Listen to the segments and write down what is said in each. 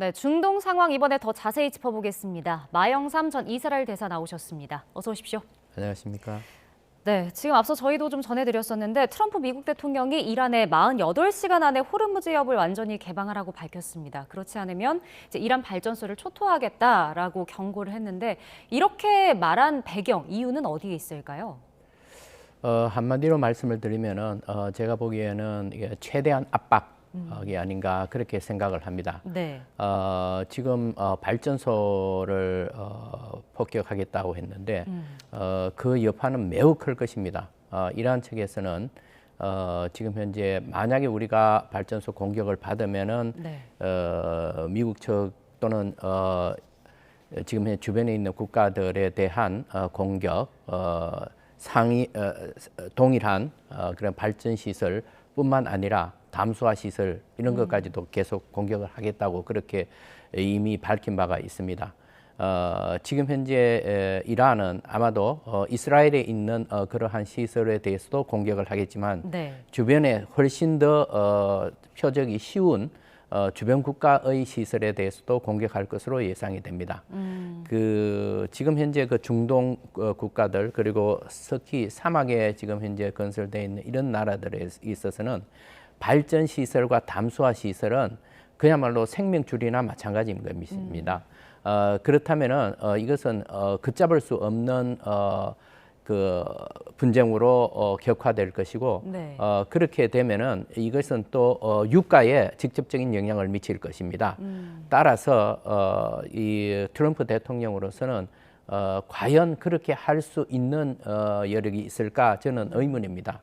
네, 중동 상황 이번에 더 자세히 짚어보겠습니다. 마영삼 전 이스라엘 대사 나오셨습니다. 어서 오십시오. 안녕하십니까. 네, 지금 앞서 저희도 좀 전해드렸었는데 트럼프 미국 대통령이 이란에 48시간 안에 호르무즈 해협을 완전히 개방하라고 밝혔습니다. 그렇지 않으면 이제 이란 발전소를 초토화하겠다라고 경고를 했는데 이렇게 말한 배경, 이유는 어디에 있을까요? 한마디로 말씀을 드리면은 제가 보기에는 이게 최대한 압박이 아닌가 그렇게 생각을 합니다. 네. 지금 발전소를 폭격하겠다고 했는데 그 여파는 매우 클 것입니다. 이란 측에서는 지금 현재 만약에 우리가 발전소 공격을 받으면은 네. 미국 측 또는 지금 현재 주변에 있는 국가들에 대한 공격 동일한 그런 발전 시설뿐만 아니라 담수화 시설 이런 것까지도 계속 공격을 하겠다고 그렇게 이미 밝힌 바가 있습니다. 지금 현재 이란은 아마도 이스라엘에 있는 그러한 시설에 대해서도 공격을 하겠지만 네. 주변에 훨씬 더 표적이 쉬운 주변 국가의 시설에 대해서도 공격할 것으로 예상이 됩니다. 지금 현재 그 중동 국가들 그리고 특히 사막에 지금 현재 건설되어 있는 이런 나라들에 있어서는 발전 시설과 담수화 시설은 그야말로 생명줄이나 마찬가지인 것입니다. 그렇다면은 이것은 걷잡을 수 없는 그 분쟁으로 격화될 것이고 네. 그렇게 되면은 이것은 또 유가에 직접적인 영향을 미칠 것입니다. 따라서 이 트럼프 대통령으로서는 과연 그렇게 할 수 있는 여력이 있을까 저는 의문입니다.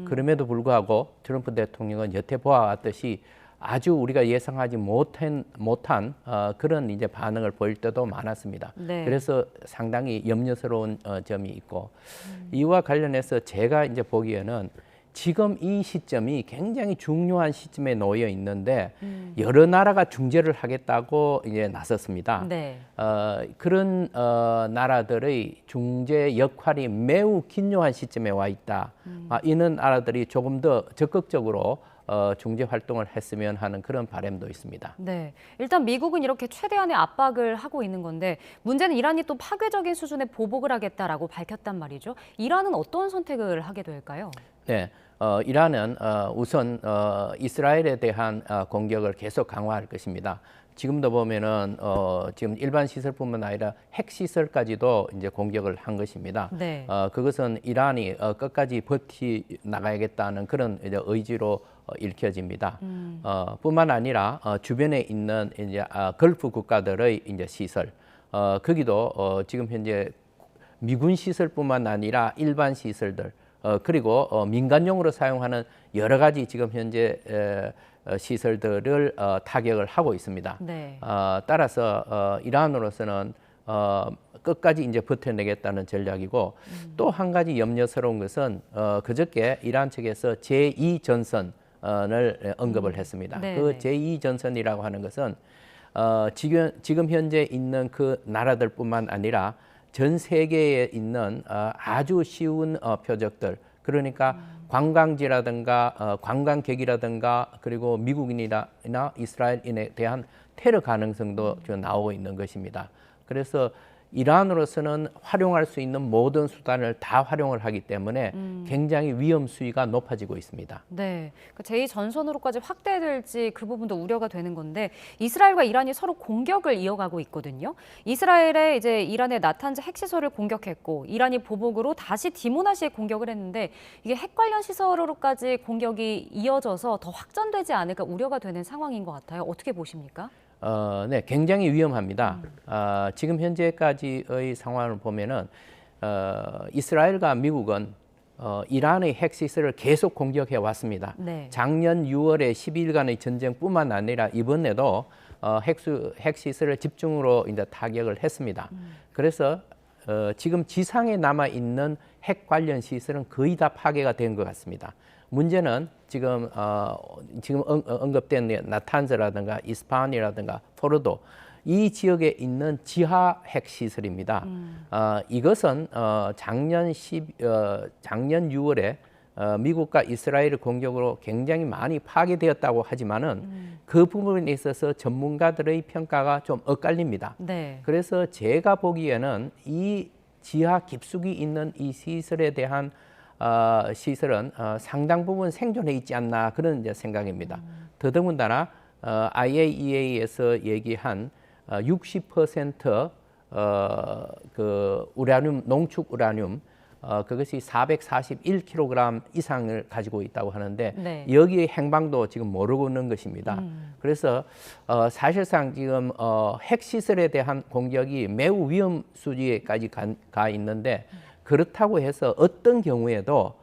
그럼에도 불구하고 트럼프 대통령은 여태 보아왔듯이 아주 우리가 예상하지 못한 그런 이제 반응을 보일 때도 많았습니다. 네. 그래서 상당히 염려스러운 점이 있고 이와 관련해서 제가 이제 보기에는 지금 이 시점이 굉장히 중요한 시점에 놓여 있는데 여러 나라가 중재를 하겠다고 이제 나섰습니다. 네. 그런 나라들의 중재 역할이 매우 긴요한 시점에 와 있다. 이런 나라들이 조금 더 적극적으로 중재 활동을 했으면 하는 그런 바람도 있습니다. 네, 일단 미국은 이렇게 최대한의 압박을 하고 있는 건데 문제는 이란이 또 파괴적인 수준의 보복을 하겠다라고 밝혔단 말이죠. 이란은 어떤 선택을 하게 될까요? 네, 이란은 우선 이스라엘에 대한 공격을 계속 강화할 것입니다. 지금도 보면은 지금 일반 시설뿐만 아니라 핵 시설까지도 이제 공격을 한 것입니다. 네. 그것은 이란이 끝까지 버티 나가야겠다는 그런 이제 의지로 읽혀집니다. 뿐만 아니라 주변에 있는 이제 걸프 국가들의 이제 시설, 거기도 지금 현재 미군 시설뿐만 아니라 일반 시설들, 그리고 민간용으로 사용하는 여러 가지 지금 현재 시설들을 타격을 하고 있습니다. 네. 따라서 이란으로서는 끝까지 이제 버텨내겠다는 전략이고 또 한 가지 염려스러운 것은 그저께 이란 측에서 제2전선을 언급을 했습니다. 네, 그 네. 제2전선이라고 하는 것은 지금 현재 있는 그 나라들뿐만 아니라 전 세계에 있는 아주 쉬운 표적들, 그러니까 관광지라든가 관광객이라든가 그리고 미국인이나 이스라엘인에 대한 테러 가능성도 지금 나오고 있는 것입니다. 그래서 이란으로서는 활용할 수 있는 모든 수단을 다 활용을 하기 때문에 굉장히 위험 수위가 높아지고 있습니다. 네, 그 제2전선으로까지 확대될지 그 부분도 우려가 되는 건데 이스라엘과 이란이 서로 공격을 이어가고 있거든요. 이스라엘에 이제 이란의 나탄즈 핵시설을 공격했고 이란이 보복으로 다시 디모나시에 공격을 했는데 이게 핵 관련 시설으로까지 공격이 이어져서 더 확전되지 않을까 우려가 되는 상황인 것 같아요. 어떻게 보십니까? 네, 굉장히 위험합니다. 지금 현재까지의 상황을 보면은 이스라엘과 미국은 이란의 핵시설을 계속 공격해 왔습니다. 네. 작년 6월에 12일간의 전쟁뿐만 아니라 이번에도 핵시설을 집중으로 이제 타격을 했습니다. 그래서 지금 지상에 남아 있는 핵 관련 시설은 거의 다 파괴가 된 것 같습니다. 문제는 지금 언급된 나탄즈라든가 이스파한이라든가 포르도 이 지역에 있는 지하 핵 시설입니다. 이것은 작년 6월에 미국과 이스라엘 공격으로 굉장히 많이 파괴되었다고 하지만은 그 부분에 있어서 전문가들의 평가가 좀 엇갈립니다. 네. 그래서 제가 보기에는 이 지하 깊숙이 있는 이 시설에 대한 시설은 상당 부분 생존해 있지 않나 그런 이제 생각입니다. 더더군다나 IAEA에서 얘기한 60% 그 우라늄 농축 우라늄 그것이 441kg 이상을 가지고 있다고 하는데 네. 여기의 행방도 지금 모르고 있는 것입니다. 그래서 사실상 지금 핵시설에 대한 공격이 매우 위험 수준에까지 가 있는데 그렇다고 해서 어떤 경우에도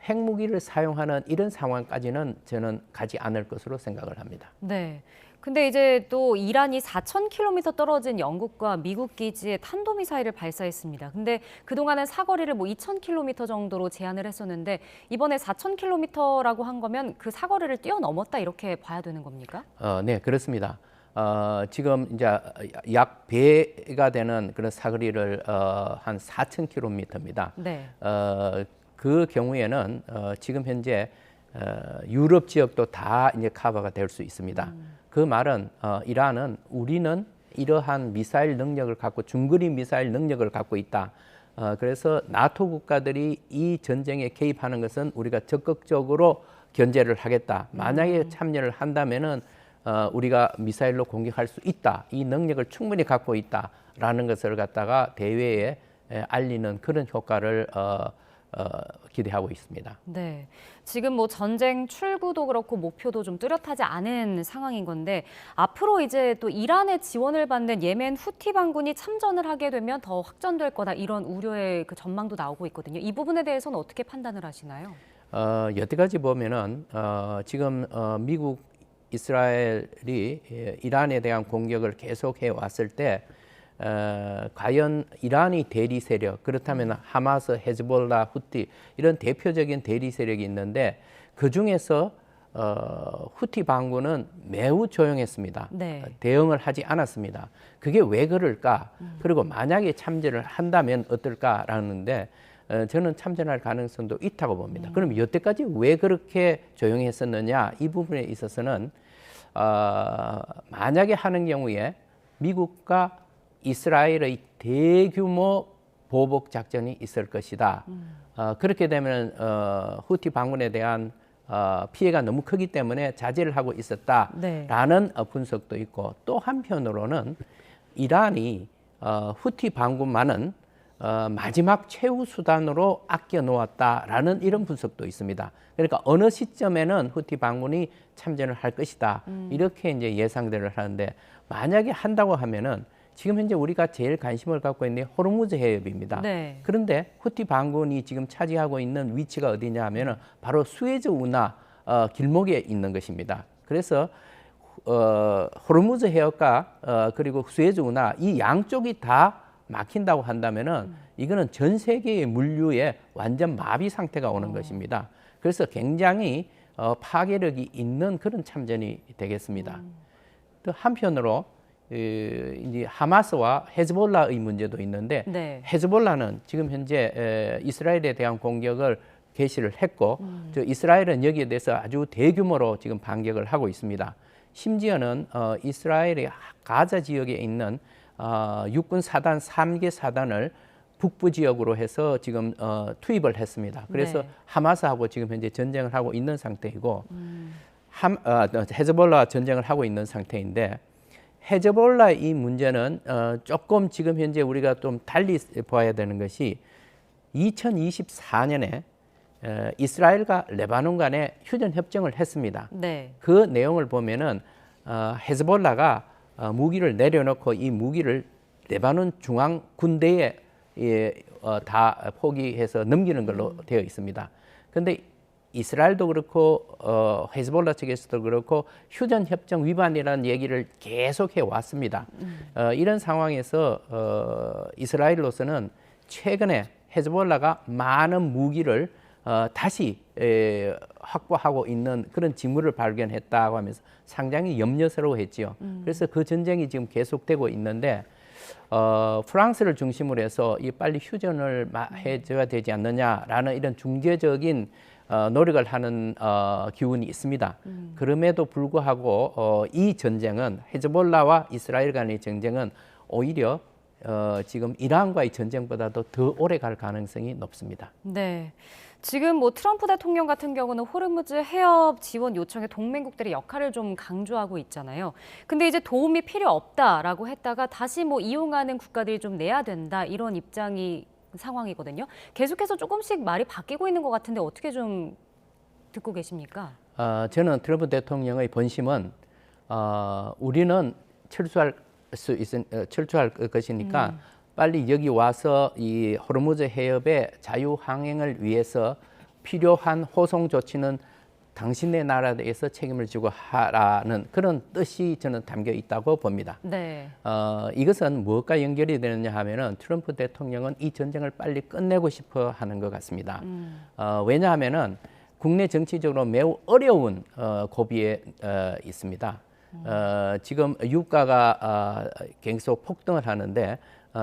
핵무기를 사용하는 이런 상황까지는 저는 가지 않을 것으로 생각을 합니다. 네. 근데 이제 또 이란이 4,000km 떨어진 영국과 미국 기지에 탄도미사일을 발사했습니다. 근데 그동안은 사거리를 뭐 2,000km 정도로 제한을 했었는데 이번에 4,000km라고 한 거면 그 사거리를 뛰어넘었다 이렇게 봐야 되는 겁니까? 네, 그렇습니다. 지금 이제 약 배가 되는 그런 사거리를 한 4,000km입니다. 네. 그 경우에는 지금 현재 유럽 지역도 다 이제 커버가 될 수 있습니다. 그 말은 이란은 우리는 이러한 미사일 능력을 갖고 중거리 미사일 능력을 갖고 있다. 그래서 나토 국가들이 이 전쟁에 개입하는 것은 우리가 적극적으로 견제를 하겠다. 만약에 참여를 한다면은 우리가 미사일로 공격할 수 있다. 이 능력을 충분히 갖고 있다라는 것을 갖다가 대외에 알리는 그런 효과를 기대하고 있습니다. 네. 지금 뭐 전쟁 출구도 그렇고 목표도 좀 뚜렷하지 않은 상황인 건데 앞으로 이제 또 이란의 지원을 받는 예멘 후티 반군이 참전을 하게 되면 더 확전될 거다 이런 우려의 그 전망도 나오고 있거든요. 이 부분에 대해서는 어떻게 판단을 하시나요? 여태까지 보면은 지금 미국, 이스라엘이 이란에 대한 공격을 계속해 왔을 때 과연 이란이 대리 세력 그렇다면 하마스, 헤즈볼라, 후티 이런 대표적인 대리 세력이 있는데 그 중에서 후티 반군은 매우 조용했습니다. 네. 대응을 하지 않았습니다. 그게 왜 그럴까? 그리고 만약에 참전을 한다면 어떨까라는데 저는 참전할 가능성도 있다고 봅니다. 그럼 여태까지 왜 그렇게 조용했었느냐? 이 부분에 있어서는 만약에 하는 경우에 미국과 이스라엘의 대규모 보복 작전이 있을 것이다. 그렇게 되면 후티 반군에 대한 피해가 너무 크기 때문에 자제를 하고 있었다라는 네. 분석도 있고 또 한편으로는 이란이 후티 반군만은 마지막 최후 수단으로 아껴 놓았다라는 이런 분석도 있습니다. 그러니까 어느 시점에는 후티 반군이 참전을 할 것이다. 이렇게 이제 예상들을 하는데 만약에 한다고 하면은 지금 현재 우리가 제일 관심을 갖고 있는 호르무즈 해협입니다. 네. 그런데 후티 반군이 지금 차지하고 있는 위치가 어디냐 하면은 바로 수에즈 운하 길목에 있는 것입니다. 그래서 호르무즈 해협과 그리고 수에즈 운하 이 양쪽이 다 막힌다고 한다면은 이거는 전 세계의 물류에 완전 마비 상태가 오는 것입니다. 그래서 굉장히 파괴력이 있는 그런 참전이 되겠습니다. 또 한편으로 이제 하마스와 헤즈볼라의 문제도 있는데 네. 헤즈볼라는 지금 현재 이스라엘에 대한 공격을 개시를 했고 이스라엘은 여기에 대해서 아주 대규모로 지금 반격을 하고 있습니다. 심지어는 이스라엘의 가자 지역에 있는 육군 사단 3개 사단을 북부 지역으로 해서 지금 투입을 했습니다. 그래서 네. 하마스하고 지금 현재 전쟁을 하고 있는 상태이고 헤즈볼라와 전쟁을 하고 있는 상태인데 헤즈볼라 이 문제는 조금 지금 현재 우리가 좀 달리 봐야 되는 것이 2024년에 이스라엘과 레바논 간에 휴전 협정을 했습니다. 네. 그 내용을 보면은 헤즈볼라가 무기를 내려놓고 이 무기를 레바논 중앙 군대에 다 포기해서 넘기는 걸로 되어 있습니다. 그런데 이스라엘도 그렇고 헤즈볼라 측에서도 그렇고 휴전 협정 위반이라는 얘기를 계속해 왔습니다. 이런 상황에서 이스라엘로서는 최근에 헤즈볼라가 많은 무기를 다시 확보하고 있는 그런 징후를 발견했다고 하면서 상당히 염려스러워했지요. 그래서 그 전쟁이 지금 계속되고 있는데 프랑스를 중심으로 해서 이 빨리 휴전을 해줘야 되지 않느냐라는 이런 중재적인 노력을 하는 기운이 있습니다. 그럼에도 불구하고 이 전쟁은 헤즈볼라와 이스라엘 간의 전쟁은 오히려 지금 이란과의 전쟁보다도 더 오래 갈 가능성이 높습니다. 네. 지금 뭐 트럼프 대통령 같은 경우는 호르무즈 해협 지원 요청에 동맹국들의 역할을 좀 강조하고 있잖아요. 근데 이제 도움이 필요 없다라고 했다가 다시 뭐 이용하는 국가들이 좀 내야 된다 이런 입장이 상황이거든요. 계속해서 조금씩 말이 바뀌고 있는 것 같은데 어떻게 좀 듣고 계십니까? 저는 트럼프 대통령의 본심은 우리는 철수할 것이니까 빨리 여기 와서 이 호르무즈 해협의 자유 항행을 위해서 필요한 호송 조치는 당신네 나라에서 책임을 지고 하라는 그런 뜻이 저는 담겨 있다고 봅니다. 네. 이것은 무엇과 연결이 되느냐 하면은 트럼프 대통령은 이 전쟁을 빨리 끝내고 싶어 하는 것 같습니다. 왜냐하면은 국내 정치적으로 매우 어려운 고비에 있습니다. 지금 유가가 계속 폭등을 하는데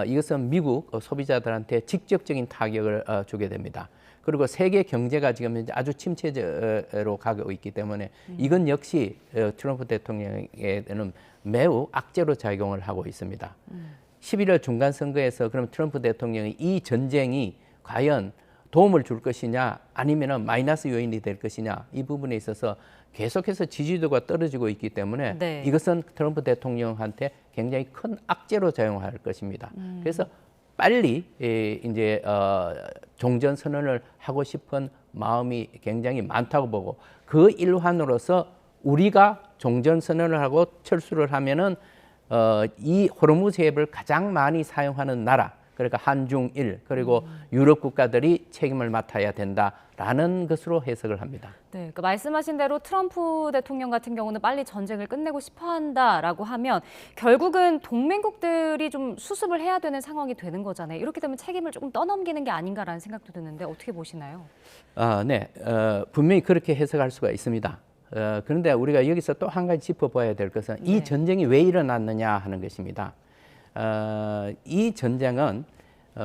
이것은 미국 소비자들한테 직접적인 타격을 주게 됩니다. 그리고 세계 경제가 지금 현재 아주 침체로 가고 있기 때문에 이건 역시 트럼프 대통령에게는 매우 악재로 작용을 하고 있습니다. 11월 중간 선거에서 그럼 트럼프 대통령이 이 전쟁이 과연 도움을 줄 것이냐 아니면 마이너스 요인이 될 것이냐 이 부분에 있어서 계속해서 지지도가 떨어지고 있기 때문에 네. 이것은 트럼프 대통령한테 굉장히 큰 악재로 작용할 것입니다. 그래서 빨리 이제 종전 선언을 하고 싶은 마음이 굉장히 많다고 보고 그 일환으로서 우리가 종전 선언을 하고 철수를 하면은 이 호르무즈 해협을 가장 많이 사용하는 나라 그러니까 한중일 그리고 유럽 국가들이 책임을 맡아야 된다라는 것으로 해석을 합니다. 네, 그 말씀하신 대로 트럼프 대통령 같은 경우는 빨리 전쟁을 끝내고 싶어한다라고 하면 결국은 동맹국들이 좀 수습을 해야 되는 상황이 되는 거잖아요. 이렇게 되면 책임을 조금 떠넘기는 게 아닌가라는 생각도 드는데 어떻게 보시나요? 네, 분명히 그렇게 해석할 수가 있습니다. 그런데 우리가 여기서 또 한 가지 짚어봐야 될 것은 네. 이 전쟁이 왜 일어났느냐 하는 것입니다. 이 전쟁은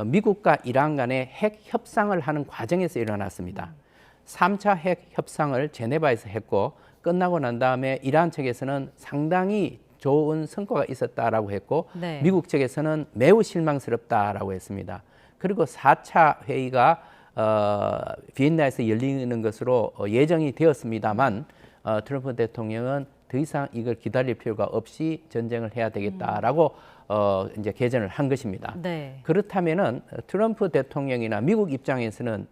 미국과 이란 간의 핵 협상을 하는 과정에서 일어났습니다. 3차 핵 협상을 제네바에서 했고 끝나고 난 다음에 이란 측에서는 상당히 좋은 성과가 있었다라고 했고 네. 미국 측에서는 매우 실망스럽다라고 했습니다. 그리고 4차 회의가 비엔나에서 열리는 것으로 예정이 되었습니다만 트럼프 대통령은 더 이상 이걸 기다릴 필요가 없이 전쟁을 해야 되겠다라고 이제 개전을 한 것입니다. 네. 그렇다면은 트럼프 대통령이나 미국 입장에서는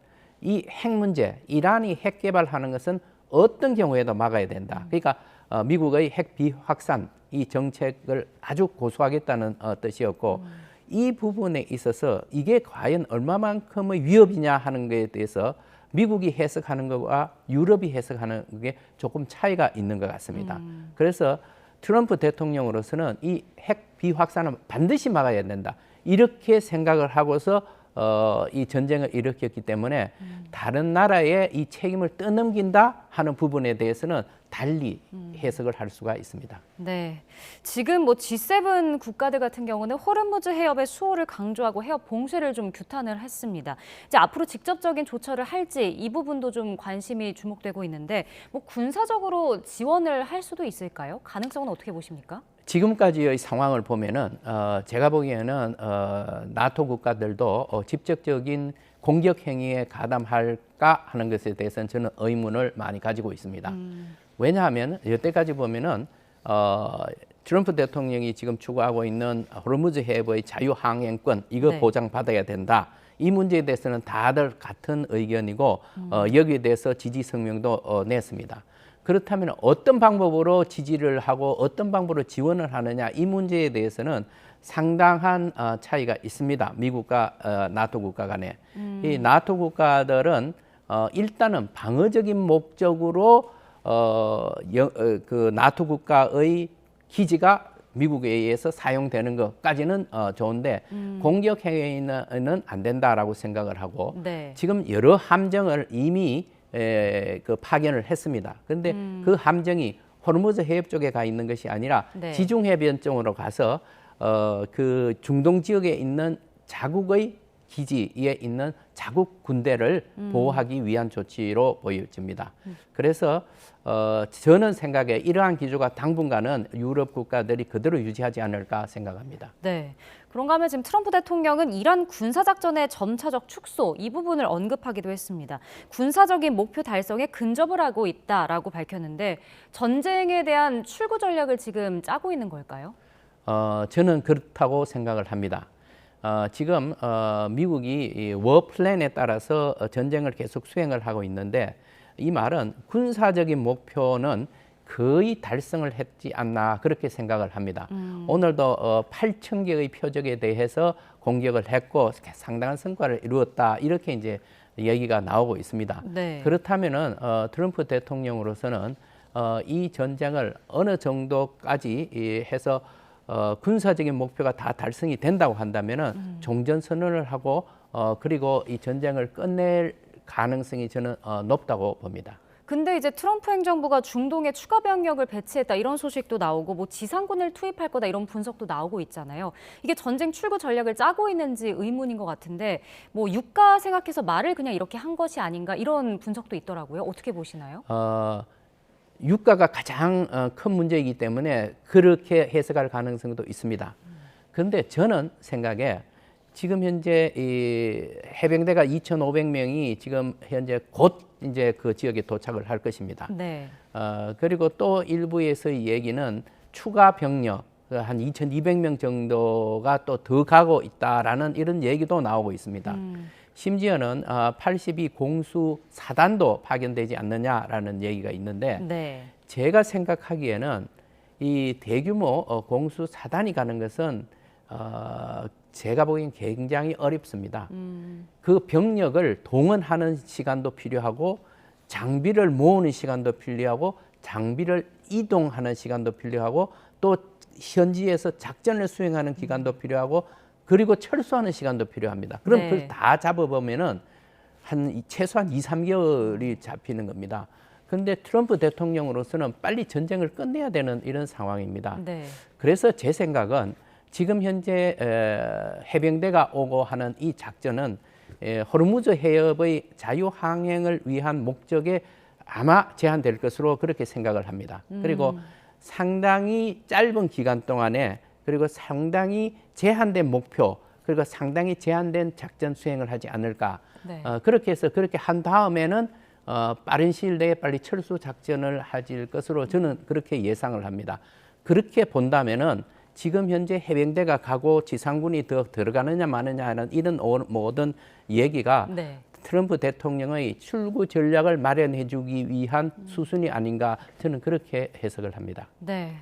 이 핵 문제, 이란이 핵 개발하는 것은 어떤 경우에도 막아야 된다. 그러니까 미국의 핵 비확산 이 정책을 아주 고수하겠다는 뜻이었고 이 부분에 있어서 이게 과연 얼마만큼의 위협이냐 하는 것에 대해서 미국이 해석하는 것과 유럽이 해석하는 게 조금 차이가 있는 것 같습니다. 그래서 트럼프 대통령으로서는 이 핵 비확산은 반드시 막아야 된다. 이렇게 생각을 하고서 이 전쟁을 일으켰기 때문에 다른 나라에 이 책임을 떠넘긴다 하는 부분에 대해서는 달리 해석을 할 수가 있습니다. 네, 지금 뭐 G7 국가들 같은 경우는 호르무즈 해협의 수호를 강조하고 해협 봉쇄를 좀 규탄을 했습니다. 이제 앞으로 직접적인 조처를 할지 이 부분도 좀 관심이 주목되고 있는데 뭐 군사적으로 지원을 할 수도 있을까요? 가능성은 어떻게 보십니까? 지금까지의 상황을 보면은 제가 보기에는 나토 국가들도 직접적인 공격 행위에 가담할까 하는 것에 대해서는 저는 의문을 많이 가지고 있습니다. 왜냐하면 여태까지 보면은 트럼프 대통령이 지금 추구하고 있는 호르무즈 해협의 자유항행권 이거 네. 보장받아야 된다. 이 문제에 대해서는 다들 같은 의견이고 여기에 대해서 지지 성명도 냈습니다. 그렇다면 어떤 방법으로 지지를 하고 어떤 방법으로 지원을 하느냐 이 문제에 대해서는 상당한 차이가 있습니다. 미국과 나토 국가 간에. 이 나토 국가들은 일단은 방어적인 목적으로 그 나토 국가의 기지가 미국에 의해서 사용되는 것까지는 좋은데 공격 행위는 안 된다라고 생각을 하고 네. 지금 여러 함정을 이미 그 파견을 했습니다. 그런데 그 함정이 호르무즈 해협 쪽에 가 있는 것이 아니라 네. 지중해변 쪽으로 가서 그 중동 지역에 있는 자국의 기지에 있는 자국 군대를 보호하기 위한 조치로 보여집니다. 그래서 저는 생각에 이러한 기조가 당분간은 유럽 국가들이 그대로 유지하지 않을까 생각합니다. 네. 그런가 하면 지금 트럼프 대통령은 이란 군사작전의 점차적 축소 이 부분을 언급하기도 했습니다. 군사적인 목표 달성에 근접을 하고 있다라고 밝혔는데 전쟁에 대한 출구 전략을 지금 짜고 있는 걸까요? 저는 그렇다고 생각을 합니다. 지금 미국이 워 플랜에 따라서 전쟁을 계속 수행을 하고 있는데 이 말은 군사적인 목표는 거의 달성을 했지 않나 그렇게 생각을 합니다. 오늘도 8천 개의 표적에 대해서 공격을 했고 상당한 성과를 이루었다 이렇게 이제 얘기가 나오고 있습니다. 네. 그렇다면은 트럼프 대통령으로서는 이 전쟁을 어느 정도까지 해서 군사적인 목표가 다 달성이 된다고 한다면은 종전 선언을 하고 그리고 이 전쟁을 끝낼 가능성이 저는 높다고 봅니다. 근데 이제 트럼프 행정부가 중동에 추가 병력을 배치했다 이런 소식도 나오고 뭐 지상군을 투입할 거다 이런 분석도 나오고 있잖아요. 이게 전쟁 출구 전략을 짜고 있는지 의문인 것 같은데 뭐 유가 생각해서 말을 그냥 이렇게 한 것이 아닌가 이런 분석도 있더라고요. 어떻게 보시나요? 유가가 가장 큰 문제이기 때문에 그렇게 해석할 가능성도 있습니다. 그런데 저는 생각에 지금 현재 이 해병대가 2,500명이 지금 현재 곧 이제 그 지역에 도착을 할 것입니다. 네. 그리고 또 일부에서의 얘기는 추가 병력 한 2,200명 정도가 또 더 가고 있다라는 이런 얘기도 나오고 있습니다. 심지어는 82 공수 사단도 파견되지 않느냐라는 얘기가 있는데 네. 제가 생각하기에는 이 대규모 공수 사단이 가는 것은 제가 보기엔 굉장히 어렵습니다. 그 병력을 동원하는 시간도 필요하고 장비를 모으는 시간도 필요하고 장비를 이동하는 시간도 필요하고 또 현지에서 작전을 수행하는 기간도 필요하고 그리고 철수하는 시간도 필요합니다. 그럼 네. 그걸 다 잡아보면은 최소한 2, 3개월이 잡히는 겁니다. 그런데 트럼프 대통령으로서는 빨리 전쟁을 끝내야 되는 이런 상황입니다. 네. 그래서 제 생각은 지금 현재 해병대가 오고 하는 이 작전은 호르무즈 해협의 자유항행을 위한 목적에 아마 제한될 것으로 그렇게 생각을 합니다. 그리고 상당히 짧은 기간 동안에 그리고 상당히 제한된 목표 그리고 상당히 제한된 작전 수행을 하지 않을까. 네. 그렇게 해서 그렇게 한 다음에는 빠른 시일 내에 빨리 철수 작전을 하실 것으로 저는 그렇게 예상을 합니다. 그렇게 본다면은 지금 현재 해병대가 가고 지상군이 더 들어가느냐 마느냐 하는 이런 모든 얘기가 네. 트럼프 대통령의 출구 전략을 마련해 주기 위한 수순이 아닌가 저는 그렇게 해석을 합니다. 네.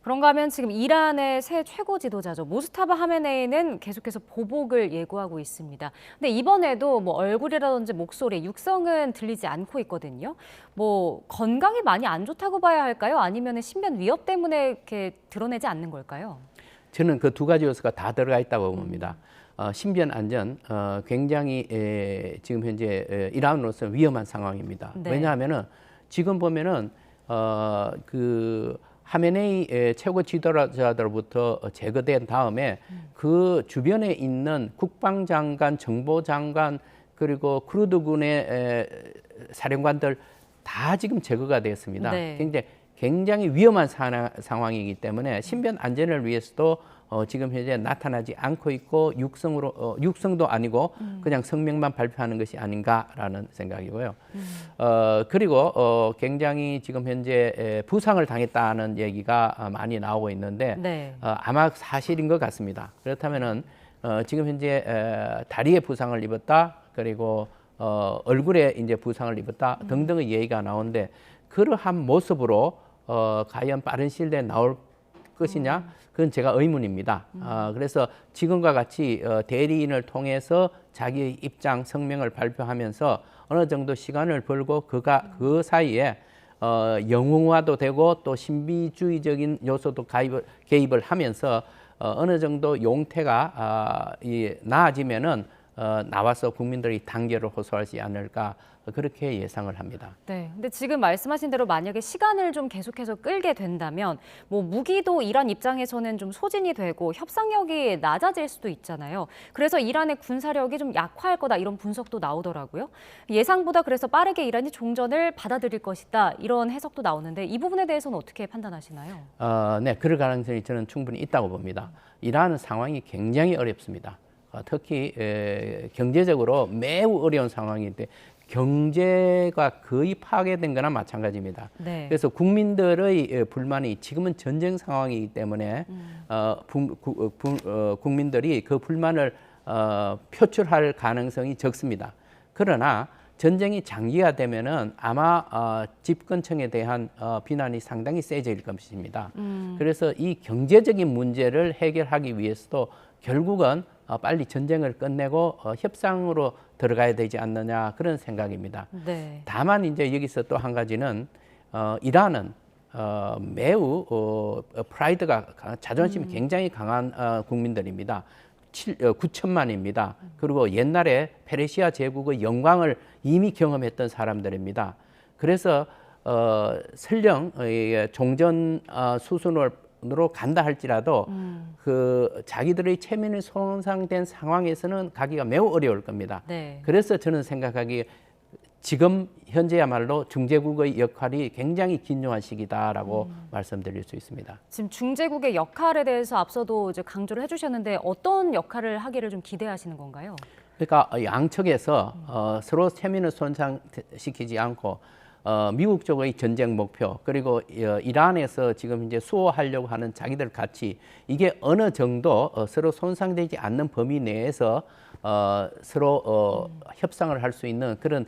그런가 하면 지금 이란의 새 최고 지도자죠. 모스타바 하메네이는 계속해서 보복을 예고하고 있습니다. 근데 이번에도 뭐 얼굴이라든지 목소리, 육성은 들리지 않고 있거든요. 뭐 건강이 많이 안 좋다고 봐야 할까요? 아니면 신변 위협 때문에 이렇게 드러내지 않는 걸까요? 저는 그 두 가지 요소가 다 들어가 있다고 봅니다. 신변 안전 굉장히 지금 현재 이란으로서 위험한 상황입니다. 네. 왜냐하면은 지금 보면은 그 하메네이 최고 지도자들부터 제거된 다음에 그 주변에 있는 국방장관, 정보장관 그리고 쿠르드군의 사령관들 다 지금 제거가 되었습니다. 네. 굉장히 위험한 상황이기 때문에 신변 안전을 위해서도 지금 현재 나타나지 않고 있고 육성도 아니고 그냥 성명만 발표하는 것이 아닌가라는 생각이고요. 그리고 굉장히 지금 현재 부상을 당했다는 얘기가 많이 나오고 있는데 네. 아마 사실인 것 같습니다. 그렇다면은 지금 현재 다리에 부상을 입었다 그리고 얼굴에 이제 부상을 입었다 등등의 얘기가 나오는데 그러한 모습으로 과연 빠른 시일 내에 나올 것이냐? 그건 제가 의문입니다. 그래서 지금과 같이 대리인을 통해서 자기의 입장, 성명을 발표하면서 어느 정도 시간을 벌고 그가 그 사이에 영웅화도 되고 또 신비주의적인 요소도 개입을 하면서 어느 정도 용태가 나아지면은 나와서 국민들이 단결을 호소하지 않을까 그렇게 예상을 합니다. 네. 근데 지금 말씀하신 대로 만약에 시간을 좀 계속해서 끌게 된다면 뭐 무기도 이란 입장에서는 좀 소진이 되고 협상력이 낮아질 수도 있잖아요. 그래서 이란의 군사력이 좀 약화할 거다 이런 분석도 나오더라고요. 예상보다 그래서 빠르게 이란이 종전을 받아들일 것이다 이런 해석도 나오는데 이 부분에 대해서는 어떻게 판단하시나요? 네, 그럴 가능성이 저는 충분히 있다고 봅니다. 이란은 상황이 굉장히 어렵습니다. 특히 경제적으로 매우 어려운 상황인데 경제가 거의 파괴된 거나 마찬가지입니다. 네. 그래서 국민들의 불만이 지금은 전쟁 상황이기 때문에 국민들이 그 불만을 표출할 가능성이 적습니다. 그러나 전쟁이 장기화되면은 아마 집권층에 대한 비난이 상당히 세질 것입니다. 그래서 이 경제적인 문제를 해결하기 위해서도 결국은 빨리 전쟁을 끝내고 협상으로 들어가야 되지 않느냐 그런 생각입니다. 네. 다만 이제 여기서 또 한 가지는 이란은 매우 프라이드가 자존심이 굉장히 강한 국민들입니다. 9천만입니다. 그리고 옛날에 페르시아 제국의 영광을 이미 경험했던 사람들입니다. 그래서 설령 종전 수순으로 간다 할지라도 그 자기들의 체면이 손상된 상황에서는 가기가 매우 어려울 겁니다. 네. 그래서 저는 생각하기에 지금 현재야말로 중재국의 역할이 굉장히 긴요한 시기다라고 말씀드릴 수 있습니다. 지금 중재국의 역할에 대해서 앞서도 이제 강조를 해주셨는데 어떤 역할을 하기를 좀 기대하시는 건가요? 그러니까 양측에서 서로 체면을 손상시키지 않고 미국 쪽의 전쟁 목표 그리고 이란에서 지금 이제 수호하려고 하는 자기들 가치 이게 어느 정도 서로 손상되지 않는 범위 내에서 서로 협상을 할 수 있는 그런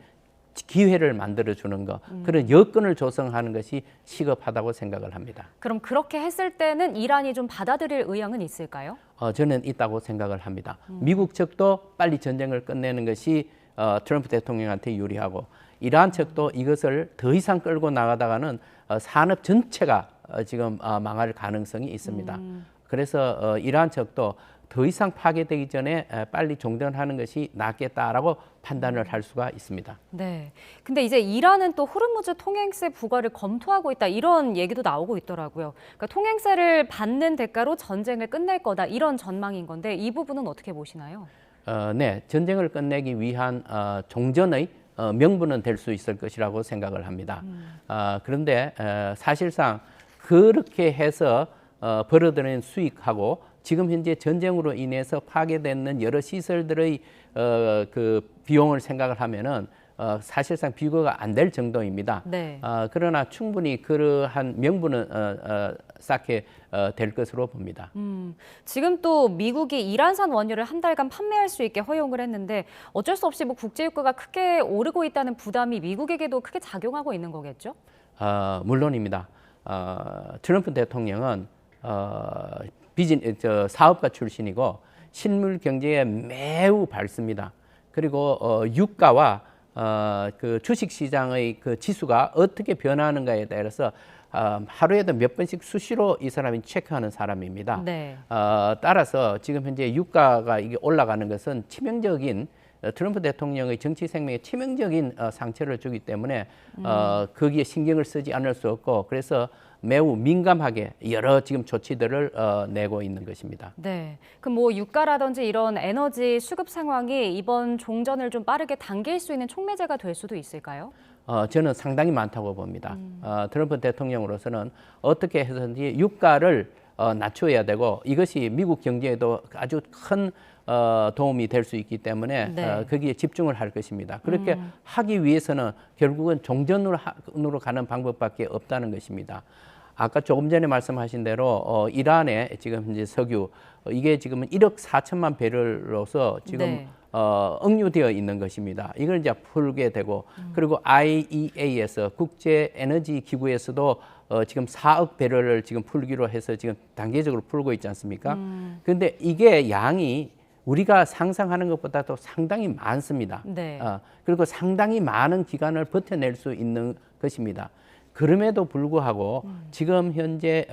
기회를 만들어주는 것, 그런 여건을 조성하는 것이 시급하다고 생각을 합니다. 그럼 그렇게 했을 때는 이란이 좀 받아들일 의향은 있을까요? 저는 있다고 생각을 합니다. 미국 측도 빨리 전쟁을 끝내는 것이 트럼프 대통령한테 유리하고 이란 측도 이것을 더 이상 끌고 나가다가는 산업 전체가 지금 망할 가능성이 있습니다. 그래서 이란 측도 더 이상 파괴되기 전에 빨리 종전하는 것이 낫겠다라고 판단을 할 수가 있습니다. 네. 근데 이제 이란은 또 호르무즈 통행세 부과를 검토하고 있다 이런 얘기도 나오고 있더라고요. 그러니까 통행세를 받는 대가로 전쟁을 끝낼 거다 이런 전망인 건데 이 부분은 어떻게 보시나요? 네, 전쟁을 끝내기 위한 종전의 명분은 될 수 있을 것이라고 생각을 합니다. 그런데 사실상 그렇게 해서 벌어들이는 수익하고 지금 현재 전쟁으로 인해서 파괴되는 여러 시설들의 그 비용을 생각을 하면은 사실상 비교가 안 될 정도입니다. 네. 그러나 충분히 그러한 명분은 쌓게 될 것으로 봅니다. 지금 또 미국이 이란산 원유를 한 달간 판매할 수 있게 허용을 했는데 어쩔 수 없이 뭐 국제유가가 크게 오르고 있다는 부담이 미국에게도 크게 작용하고 있는 거겠죠? 물론입니다. 트럼프 대통령은 사업가 출신이고 실물 경제에 매우 밝습니다. 그리고 유가와 그 주식 시장의 그 지수가 어떻게 변하는가에 따라서 하루에도 몇 번씩 수시로 이 사람이 체크하는 사람입니다. 네. 따라서 지금 현재 유가가 이게 올라가는 것은 치명적인 트럼프 대통령의 정치 생명에 치명적인 상처를 주기 때문에 거기에 신경을 쓰지 않을 수 없고 그래서 매우 민감하게 여러 지금 조치들을 내고 있는 것입니다. 네. 그럼 뭐 유가라든지 이런 에너지 수급 상황이 이번 종전을 좀 빠르게 당길 수 있는 촉매제가 될 수도 있을까요? 저는 상당히 많다고 봅니다. 트럼프 대통령으로서는 어떻게 해서든지 유가를 낮춰야 되고 이것이 미국 경제에도 아주 큰 도움이 될 수 있기 때문에 네. 거기에 집중을 할 것입니다. 그렇게 하기 위해서는 결국은 종전으로 가는 방법밖에 없다는 것입니다. 아까 조금 전에 말씀하신 대로 이란의 지금 현재 석유 이게 지금은 1억 4천만 배럴로서 지금 네. 억류되어 있는 것입니다. 이걸 이제 풀게 되고 그리고 IEA에서 국제 에너지 기구에서도 지금 4억 배럴을 지금 풀기로 해서 지금 단계적으로 풀고 있지 않습니까? 그런데 이게 양이 우리가 상상하는 것보다도 상당히 많습니다. 네. 그리고 상당히 많은 기간을 버텨낼 수 있는 것입니다. 그럼에도 불구하고 지금 현재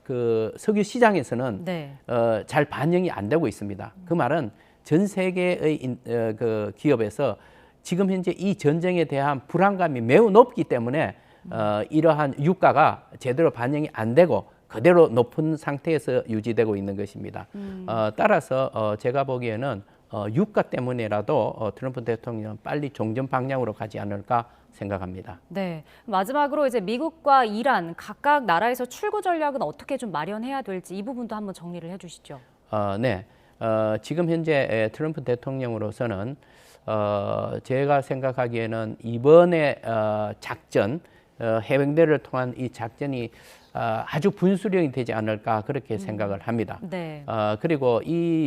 그 석유 시장에서는 네. 잘 반영이 안 되고 있습니다. 그 말은 전 세계의 그 기업에서 지금 현재 이 전쟁에 대한 불안감이 매우 높기 때문에 이러한 유가가 제대로 반영이 안 되고 그대로 높은 상태에서 유지되고 있는 것입니다. 따라서 제가 보기에는 유가 때문에라도 트럼프 대통령은 빨리 종전 방향으로 가지 않을까 생각합니다. 네. 마지막으로 이제 미국과 이란 각각 나라에서 출구 전략은 어떻게 좀 마련해야 될지 이 부분도 한번 정리를 해주시죠. 네. 지금 현재 트럼프 대통령으로서는 제가 생각하기에는 이번에 작전, 해병대를 통한 이 작전이 아주 분수령이 되지 않을까 그렇게 생각을 합니다. 네. 그리고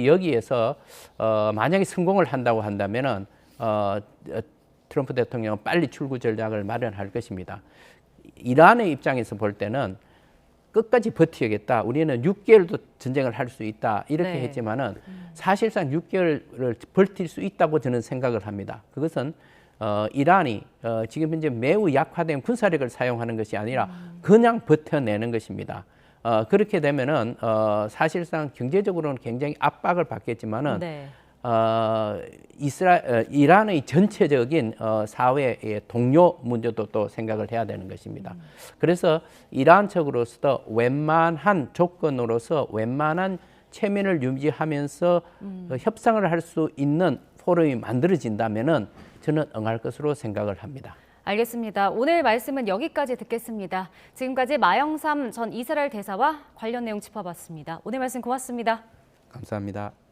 여기에서 만약에 성공을 한다고 한다면은 트럼프 대통령은 빨리 출구 전략을 마련할 것입니다. 이란의 입장에서 볼 때는 끝까지 버티겠다. 우리는 6개월도 전쟁을 할 수 있다. 이렇게 네. 했지만은 사실상 6개월을 버틸 수 있다고 저는 생각을 합니다. 그것은 이란이 지금 현재 매우 약화된 군사력을 사용하는 것이 아니라 그냥 버텨내는 것입니다. 그렇게 되면은 사실상 경제적으로는 굉장히 압박을 받겠지만은 네. 이란의 전체적인 사회의 동료 문제도 또 생각을 해야 되는 것입니다. 그래서 이란 측으로서도 웬만한 조건으로서 웬만한 체면을 유지하면서 협상을 할 수 있는 포럼이 만들어진다면은 저는 응할 것으로 생각을 합니다. 알겠습니다. 오늘 말씀은 여기까지 듣겠습니다. 지금까지 마영삼 전 이스라엘 대사와 관련 내용 짚어봤습니다. 오늘 말씀 고맙습니다. 감사합니다.